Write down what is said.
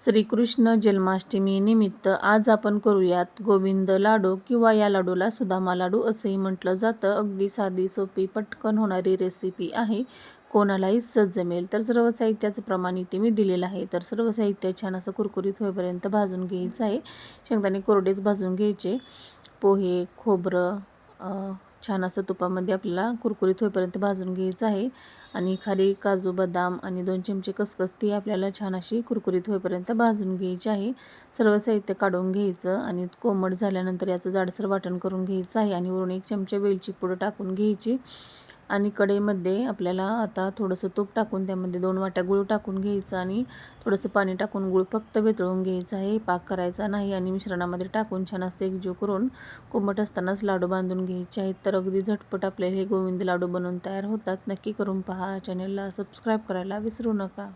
श्रीकृष्ण जन्माष्टमी निमित्त आज आपण करूयात गोविंद लाडू किंवा या लाडूला सुदामा लाडू असेही म्हटलं जातं। अगदी साधी सोपी पटकन होणारी रेसिपी आहे, कोणालाही सहज जमेल। तर सर्व साहित्याचं प्रमाण इथे मी दिलेलं आहे। तर सर्व साहित्य छान असं कुरकुरीत होईपर्यंत भाजून घ्यायचं आहे। शेंगदाणे कोरडेच भाजून घ्यायचे। पोहे, खोबरं छान असं तुपामध्ये आपल्याला कुरकुरीत होईपर्यंत भाजून घ्यायचं आहे। आणि खारी, काजू, बदाम आणि 2 चमचे खसखस आपल्याला छान अशी कुरकुरीत होईपर्यंत भाजून घ्यायची आहे। सर्व साहित्य काढून घ्यायचं आणि कोमट झाल्यानंतर याचं जाडसर वाटण करून घ्यायचं आहे आणि वरून 1 चमचा वेलची पूड टाकून घ्यायची। आणि कढईमध्ये आपल्याला आता थोडंसं तूप टाकून त्यामध्ये 2 वाट्या गूळ टाकून घ्यायचं आणि थोडंसं पाणी टाकून गूळ फक्त वितळून घ्यायचं आहे, पाक करायचा नाही। आणि मिश्रणामध्ये टाकून छान असं एकजीव करून कोमट असतानाच लाडू बांधून घ्यायचे आहेत। तर अगदी झटपट आपले हे गोविंद लाडू बनवून तयार होतात। नक्की करून पहा। चॅनलला सबस्क्राईब करायला विसरू नका।